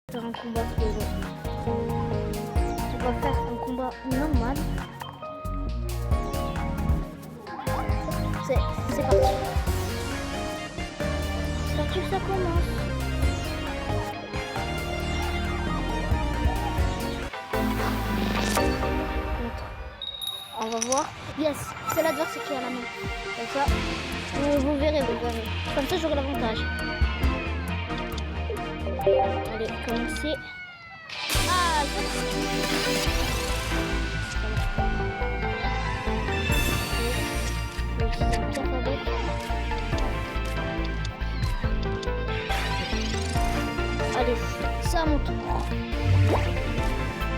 Faire un combat solo. On va faire un combat normal. C'est parti. C'est parti que ça commence. On va voir. Yes, c'est l'adversaire qui a la main. Comme ça, vous verrez. Comme ça, j'aurai l'avantage. Allez, commencer. Ah, allez, c'est à mon tour.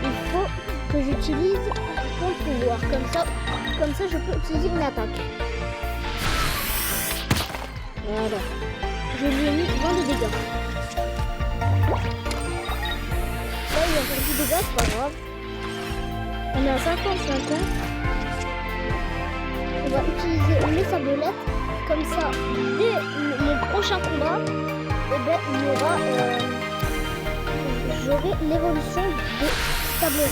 Il faut que j'utilise mon pouvoir. Comme ça, je peux utiliser une attaque. Voilà. Je lui ai mis 20 de dégâts. Là, il a fait du dégâts, c'est pas grave. On est à 55 ans. On va utiliser mes sablettes. Comme ça, dès le prochain combat, il y aura... j'aurai l'évolution de Tableau.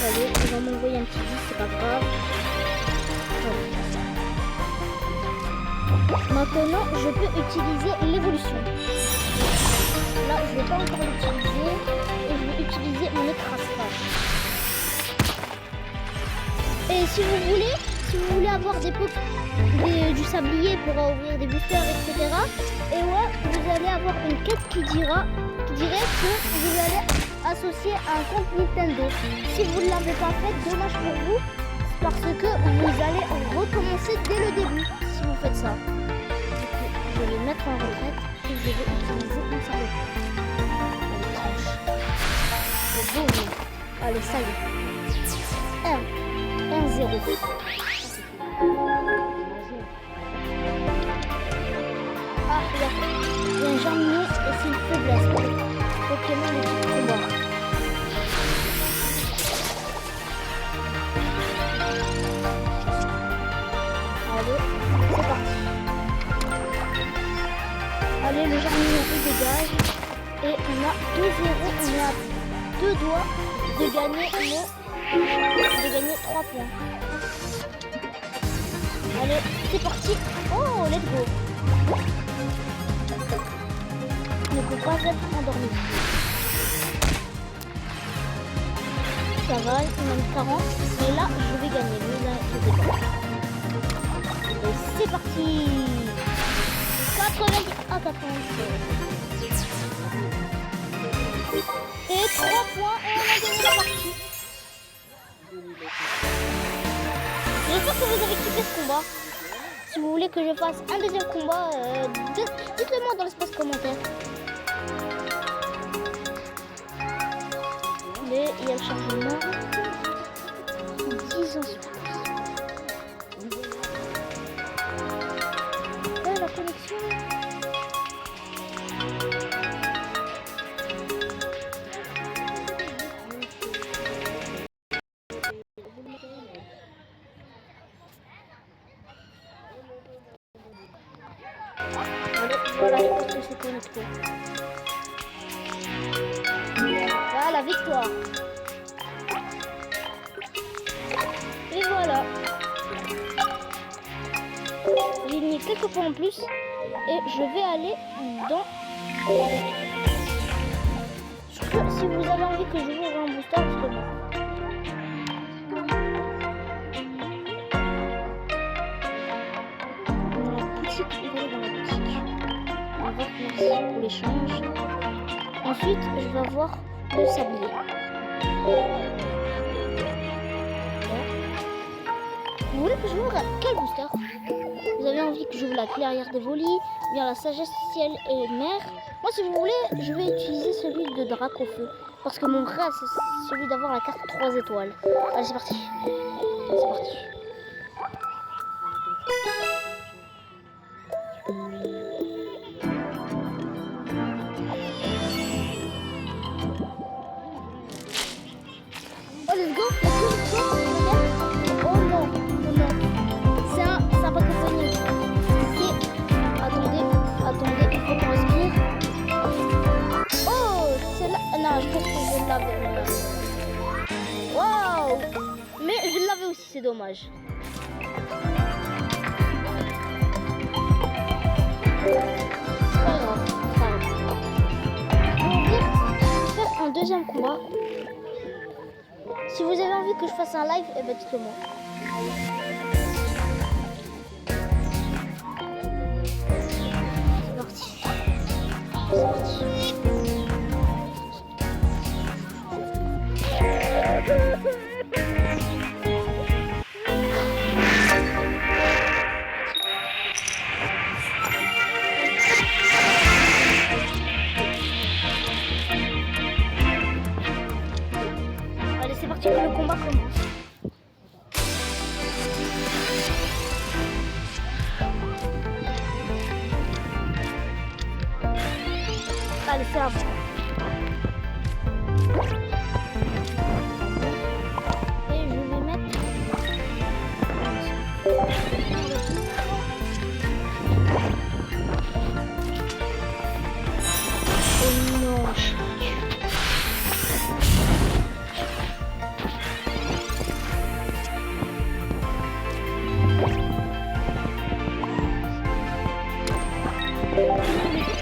Allez, il va m'envoyer un petit 10, c'est pas grave. Maintenant, je peux utiliser l'évolution. Là, je ne vais pas encore l'utiliser. Et je vais utiliser mon écrasage. Et si vous voulez avoir du sablier pour ouvrir des boosters, etc. Et ouais, vous allez avoir une quête qui dirait que vous allez associer un compte Nintendo. Si vous ne l'avez pas fait, dommage pour vous, parce que vous allez recommencer dès le début si vous faites ça. Du coup, je vais les mettre en retraite et je vais utiliser une sablette. Allez, ça y est. 1-0. Ah, il y a un jardinier et c'est une faiblesse. Pokémon de type combat. Allez, c'est parti. Allez, le jardinier se dégage. Et on a 2-0. On est à 2 doigts de gagner 3 points. Allez, c'est parti. Oh, let's go. Il ne peut pas être endormi. Ça va, il manque 40. Mais là, je vais gagner. Et c'est parti. 90 à 96. Et 3 points et on a gagné la partie. J'espère que vous avez kiffé ce combat. Si vous voulez que je fasse un deuxième combat, dites-le moi dans l'espace commentaire. Mais il y a le chargement. 10 ans. Là, la connexion. Voilà, je pense que c'est connecté. Voilà, victoire. Et voilà. J'ai mis quelques points en plus. Et je vais aller dans... Si vous avez envie que je vous ouvre un booster, parce que bon. Pour l'échange. Ensuite, je vais avoir le sablier. Vous voulez que je vous ouvre quel booster? Vous avez envie que j'ouvre la clairière des volis, bien la sagesse ciel et mer? Moi, si vous voulez, je vais utiliser celui de Dracofeu. Parce que mon rêve, c'est celui d'avoir la carte 3 étoiles. Allez, c'est parti. C'est parti. Oh, let's go! Oh non! C'est un Pokémon. dommage. C'est pas grave. On va faire un deuxième combat. Si vous avez envie que je fasse un live, eh ben dites-le moi. C'est parti. C'est parti. Allez, c'est parti, le combat commence. Allez, c'est à vous. Et je vais mettre... Oh non,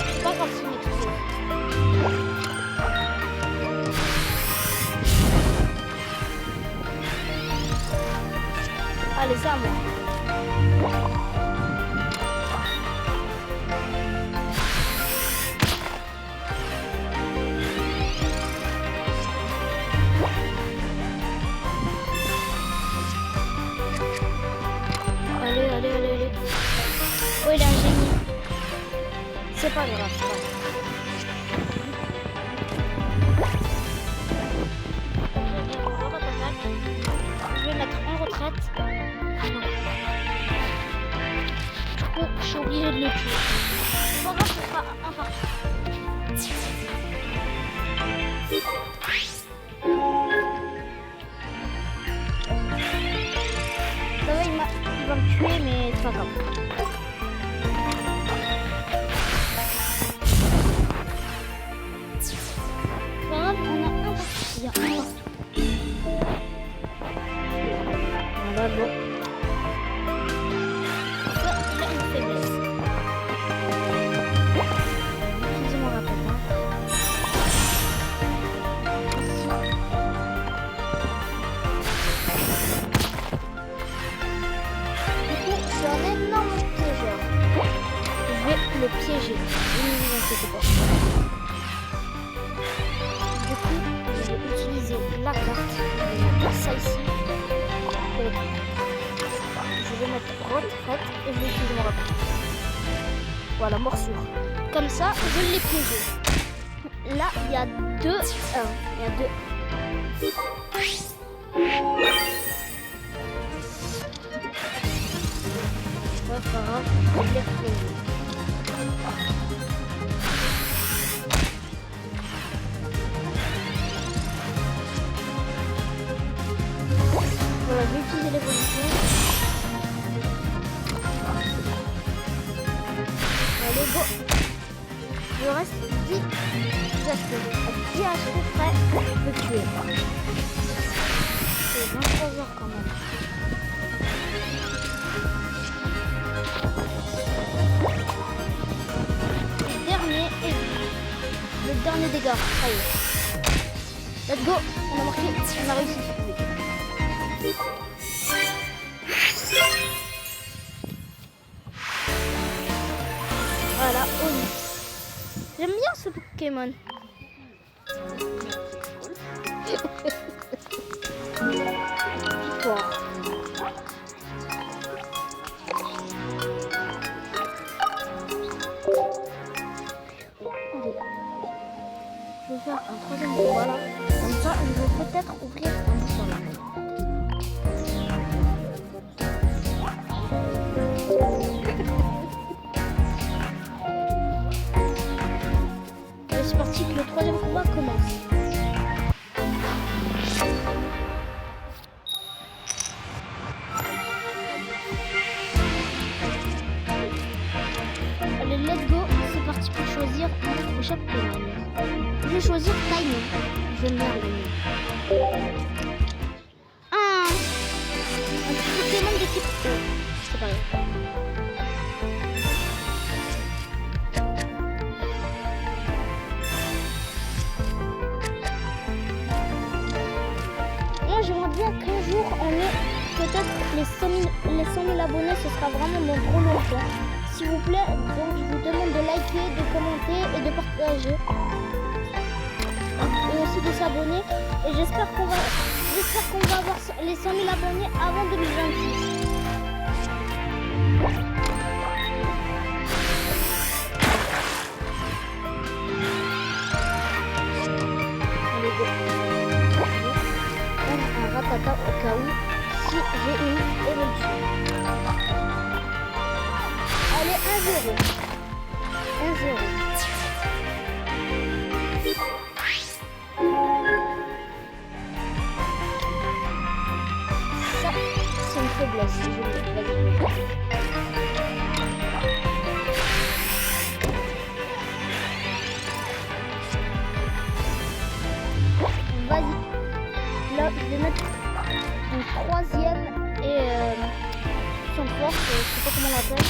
c'est pas grave si on explose. Allez, c'est à moi. Allez, allez, allez, allez. Oh, il est un génie. C'est pas grave, c'est pas grave. Je vais mettre en retraite. Non. Du coup, je suis obligée de le tuer. C'est pas grave, ce sera un partout. Ça va, il va me tuer, mais c'est pas grave. Il y a un partout. Voilà, bon. Ça, il a une faiblesse. Excusez-moi, rapidement. Du coup, c'est un énorme piégeur. Je vais le piéger. Ne vous inquiétez pas. Du coup, je vais utiliser la carte. Je vais mettre ça ici. Je vais mettre retraite et je vais utiliser mon rapport. Voilà, morsure. Comme ça, je l'ai piégé. Là, il y a 2. Il y a 2. Ouais, pas grave, je l'ai piégé. Voilà, je vais utiliser l'évolution. Allez, go. Il me reste 10 HP. À 10 HP près, je peux tuer. C'est 23 heures quand même. Le dernier dégât. Allez. Let's go. On a marqué. On a réussi. Voilà, Oni. J'aime bien ce Pokémon. Victoire. Allez. Je vais faire un troisième combat là. Comme ça, je vais peut-être ouvrir un bout sur la main. C'est parti, le troisième combat commence. Allez, let's go. C'est parti pour choisir un prochain Pokémon. Je vais choisir Tiny. Je vais me gagner. Un l'équipe. C'est pas grave. Moi, j'aimerais bien qu'un jour on ait peut-être les 100 000 abonnés. Ce sera vraiment dans trop longtemps. S'il vous plaît, donc je vous demande de liker, de commenter et de partager. Et aussi de s'abonner. Et j'espère qu'on va avoir les 100 000 abonnés avant 2026. Allez, go. Un ratata au cas où si j'ai une évolution. Allez, 1-0. 1-0. Ça, c'est une faiblesse. Je vais Vas-y. Là, je vais mettre une troisième et son force, je sais pas comment on l'appelle.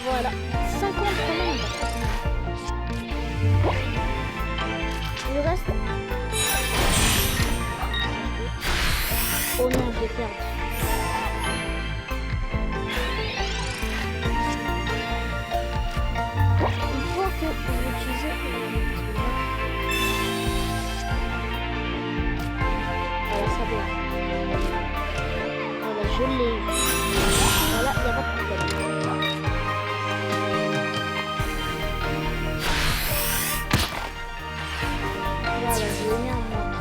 Voilà. 50 quand même. Le reste. Oh non, je vais perdre. Il faut que j'utilise. Voilà, ça va. Voilà, je l'ai eu. Voilà, il n'y a pas de problème. Voilà, je l'ai mis en mode.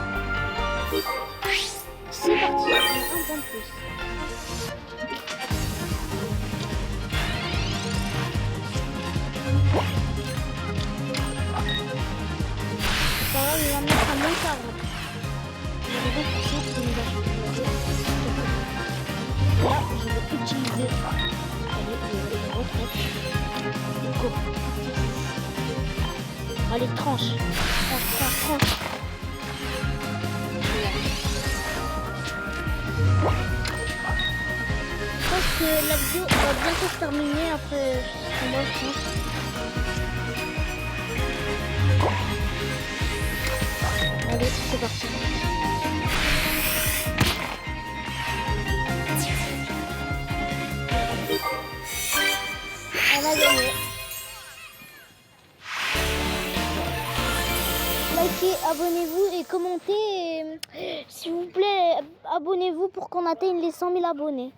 C'est parti, on a un point de plus. Ça va, il va mettre à moins 40. Je vais pour ça qu'il nous a changé. Là, je vais utiliser. Allez, je retraite. Et go. Allez, tranche. Tranche. Je pense que la vidéo va bientôt se terminer après moi, je pense. Allez, c'est parti. On a gagné. Likez, abonnez-vous et commentez. S'il vous plaît, abonnez-vous pour qu'on atteigne les 100 000 abonnés.